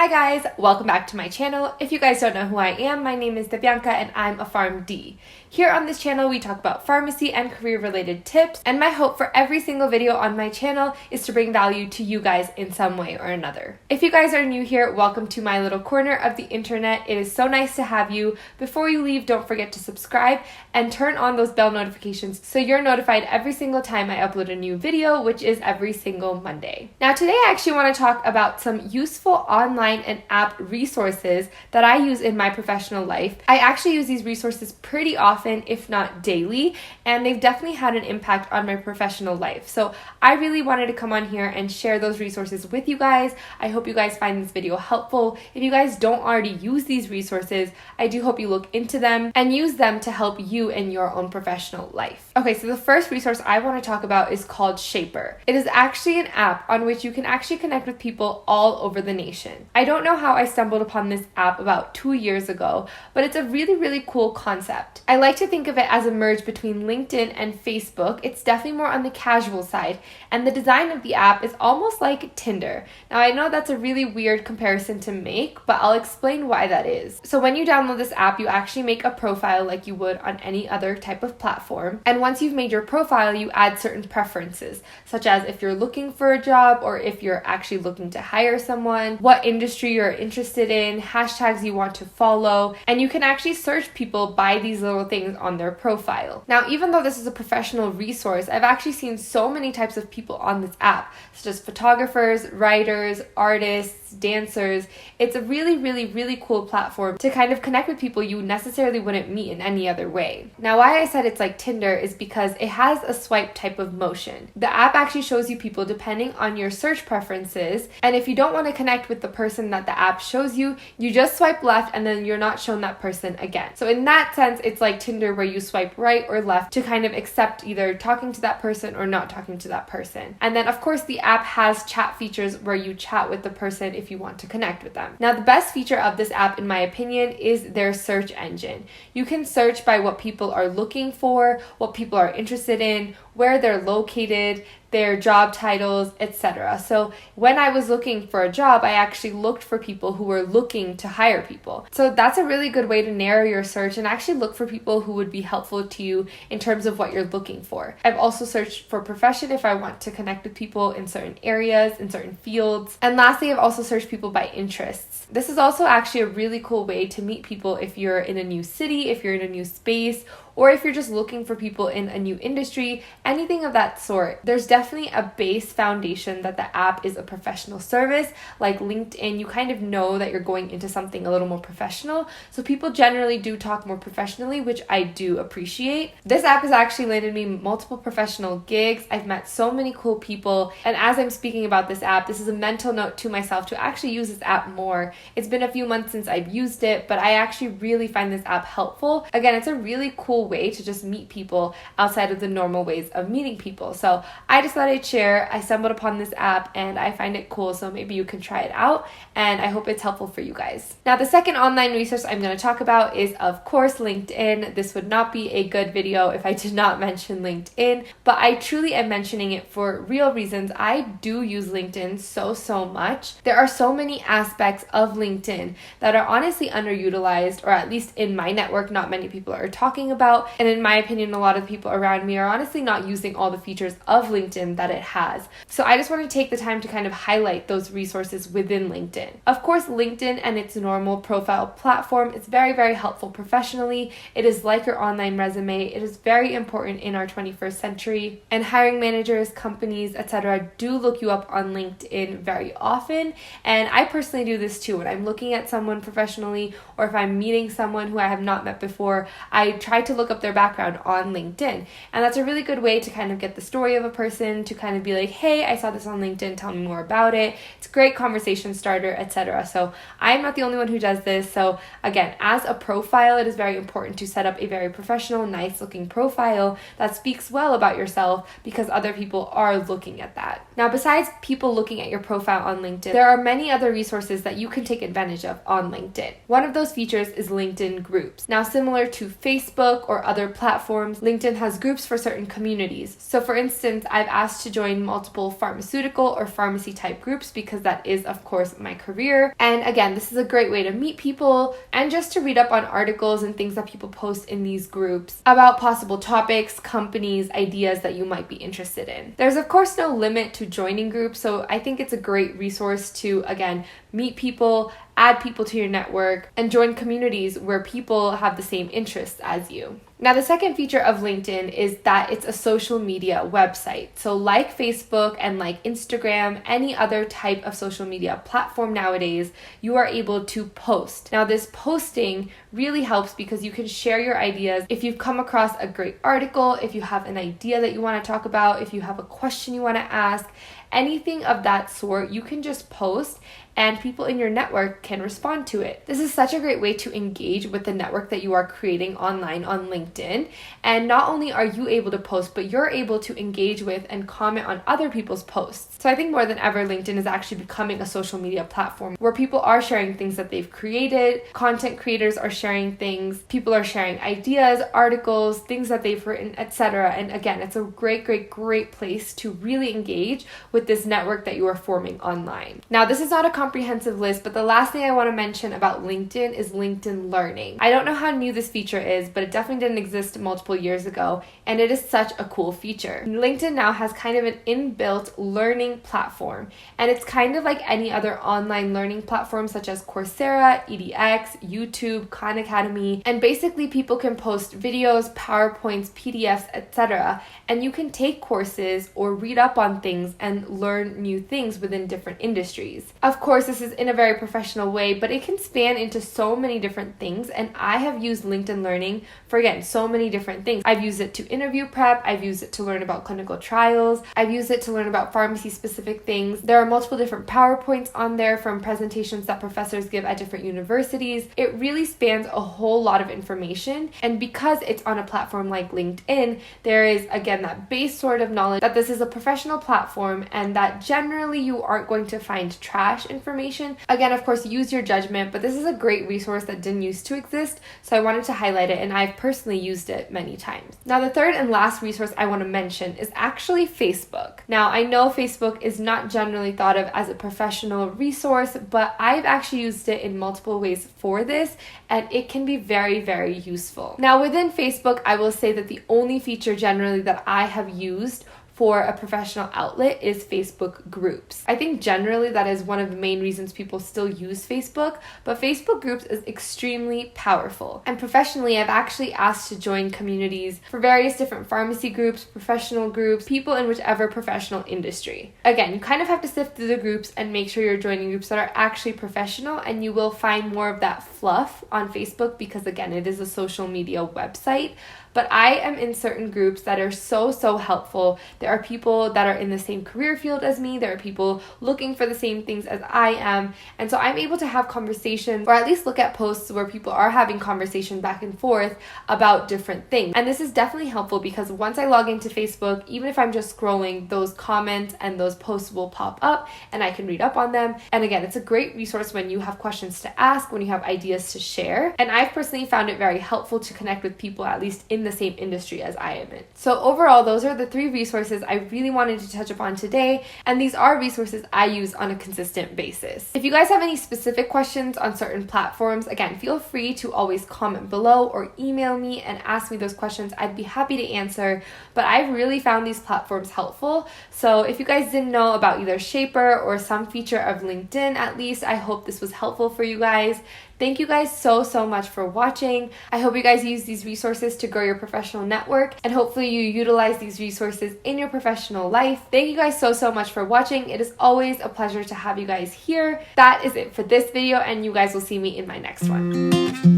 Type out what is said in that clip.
Hi guys, welcome back to my channel. If you guys don't know who I am, my name is Devyanka and I'm a PharmD. Here on this channel, we talk about pharmacy and career-related tips, and my hope for every single video on my channel is to bring value to you guys in some way or another. If you guys are new here, welcome to my little corner of the internet. It is so nice to have you. Before you leave, don't forget to subscribe and turn on those bell notifications so you're notified every single time I upload a new video, which is every single Monday. Now today I actually want to talk about some useful online and app resources that I use in my professional life. I actually use these resources pretty often, if not daily, and they've definitely had an impact on my professional life. So I really wanted to come on here and share those resources with you guys. I hope you guys find this video helpful. If you guys don't already use these resources, I do hope you look into them and use them to help you in your own professional life. Okay, so the first resource I want to talk about is called Shapr. It is actually an app on which you can actually connect with people all over the nation. I don't know how I stumbled upon this app about 2 years ago, but it's a really cool concept. I like to think of it as a merge between LinkedIn and Facebook. It's definitely more on the casual side, and the design of the app is almost like Tinder. Now I know that's a really weird comparison to make, but I'll explain why that is. So when you download this app, you actually make a profile like you would on any other type of platform, and once you've made your profile, you add certain preferences, such as if you're looking for a job or if you're actually looking to hire someone, what industry you're interested in, hashtags you want to follow, and you can actually search people by these little things on their profile. Now, even though this is a professional resource, I've actually seen so many types of people on this app, such as photographers, writers, artists, dancers. It's a really cool platform to kind of connect with people you necessarily wouldn't meet in any other way. Now, why I said it's like Tinder is because it has a swipe type of motion. The app actually shows you people depending on your search preferences, and if you don't want to connect with the person that the app shows you, you just swipe left and then you're not shown that person again. So in that sense, it's like Tinder where you swipe right or left to kind of accept either talking to that person or not talking to that person. And then of course the app has chat features where you chat with the person if you want to connect with them. Now the best feature of this app in my opinion is their search engine. You can search by what people are looking for, what people are interested in, where they're located, their job titles, etc. So when I was looking for a job, I actually looked for people who were looking to hire people. So that's a really good way to narrow your search and actually look for people who would be helpful to you in terms of what you're looking for. I've also searched for profession if I want to connect with people in certain areas, in certain fields. And lastly, I've also searched people by interests. This is also actually a really cool way to meet people if you're in a new city, if you're in a new space, or if you're just looking for people in a new industry, anything of that sort. There's definitely a base foundation that the app is a professional service. Like LinkedIn, you kind of know that you're going into something a little more professional. So people generally do talk more professionally, which I do appreciate. This app has actually landed me multiple professional gigs. I've met so many cool people. And as I'm speaking about this app, this is a mental note to myself to actually use this app more. It's been a few months since I've used it, but I actually really find this app helpful. Again, it's a really cool way to just meet people outside of the normal ways of meeting people. So I just thought I'd share. I stumbled upon this app and I find it cool, so maybe you can try it out, and I hope it's helpful for you guys. Now the second online resource I'm going to talk about is of course LinkedIn. This would not be a good video if I did not mention LinkedIn, but I truly am mentioning it for real reasons. I do use LinkedIn so much. There are so many aspects of LinkedIn that are honestly underutilized, or at least in my network not many people are talking about, and in my opinion a lot of people around me are honestly not using all the features of LinkedIn that it has. So I just want to take the time to kind of highlight those resources within LinkedIn. Of course, LinkedIn and its normal profile platform is very helpful professionally. It is like your online resume. It is very important in our 21st century, and hiring managers, companies, etc. do look you up on LinkedIn very often, and I personally do this too. When I'm looking at someone professionally, or if I'm meeting someone who I have not met before, I try to look up their background on LinkedIn, and that's a really good way to kind of get the story of a person, to kind of be like, hey, I saw this on LinkedIn, tell me more about it. It's a great conversation starter, etc. So I'm not the only one who does this. So again, as a profile, it is very important to set up a very professional, nice looking profile that speaks well about yourself, because other people are looking at that. Now, besides people looking at your profile on LinkedIn, there are many other resources that you can take advantage of on LinkedIn. One of those features is LinkedIn groups. Now, similar to Facebook Facebook or other platforms, LinkedIn has groups for certain communities. So for instance, I've asked to join multiple pharmaceutical or pharmacy type groups because that is, of course, my career. And again, this is a great way to meet people and just to read up on articles and things that people post in these groups about possible topics, companies, ideas that you might be interested in. There's of course no limit to joining groups, so I think it's a great resource to, again, meet people, add people to your network, and join communities where people have the same interests as you. Now, the second feature of LinkedIn is that it's a social media website. So like Facebook and like Instagram, any other type of social media platform nowadays, you are able to post. Now, this posting really helps because you can share your ideas. If you've come across a great article, if you have an idea that you want to talk about, if you have a question you want to ask, anything of that sort, you can just post and people in your network can respond to it. This is such a great way to engage with the network that you are creating online on LinkedIn. And not only are you able to post, but you're able to engage with and comment on other people's posts. So I think more than ever, LinkedIn is actually becoming a social media platform where people are sharing things that they've created, content creators are sharing things, people are sharing ideas, articles, things that they've written, etc. And again, it's a great place to really engage with this network that you are forming online. Now, this is not a comprehensive list, but the last thing I want to mention about LinkedIn is LinkedIn Learning. I don't know how new this feature is, but it definitely didn't exist multiple years ago, and it is such a cool feature. LinkedIn now has kind of an inbuilt learning platform, and it's kind of like any other online learning platform such as Coursera, edX, YouTube, Khan Academy, and basically people can post videos, PowerPoints, PDFs, etc., and you can take courses or read up on things and learn new things within different industries. Of course, this is in a very professional way, but it can span into so many different things, and I have used LinkedIn Learning for, again, so many different things. I've used it to interview prep, I've used it to learn about clinical trials, I've used it to learn about pharmacy specific things. There are multiple different PowerPoints on there from presentations that professors give at different universities. It really spans a whole lot of information, and because it's on a platform like LinkedIn, there is, again, that base sort of knowledge that this is a professional platform and that generally you aren't going to find trash information. Again, of course, use your judgment, but this is a great resource that didn't used to exist, so I wanted to highlight it, and I've personally used it many times. Now, the third and last resource I want to mention is actually Facebook. Now, I know Facebook is not generally thought of as a professional resource, but I've actually used it in multiple ways for this, and it can be very useful. Now, within Facebook, I will say that the only feature generally that I have used for a professional outlet is Facebook groups. I think generally that is one of the main reasons people still use Facebook, but Facebook groups is extremely powerful. And professionally, I've actually asked to join communities for various different pharmacy groups, professional groups, people in whichever professional industry. Again, you kind of have to sift through the groups and make sure you're joining groups that are actually professional, and you will find more of that fluff on Facebook because, again, it is a social media website. But I am in certain groups that are so helpful. There are people that are in the same career field as me. There are people looking for the same things as I am. And so I'm able to have conversations, or at least look at posts where people are having conversation back and forth about different things. And this is definitely helpful because once I log into Facebook, even if I'm just scrolling, those comments and those posts will pop up and I can read up on them. And again, it's a great resource when you have questions to ask, when you have ideas to share. And I've personally found it very helpful to connect with people at least in the same industry as I am in. So overall, those are the 3 resources I really wanted to touch upon today, and these are resources I use on a consistent basis. If you guys have any specific questions on certain platforms, again, feel free to always comment below or email me and ask me those questions. I'd be happy to answer, but I've really found these platforms helpful. So if you guys didn't know about either Shapr or some feature of LinkedIn, at least, I hope this was helpful for you guys. Thank you guys so much for watching. I hope you guys use these resources to grow your professional network, and hopefully you utilize these resources in your professional life. Thank you guys so much for watching. It is always a pleasure to have you guys here. That is it for this video, and you guys will see me in my next one.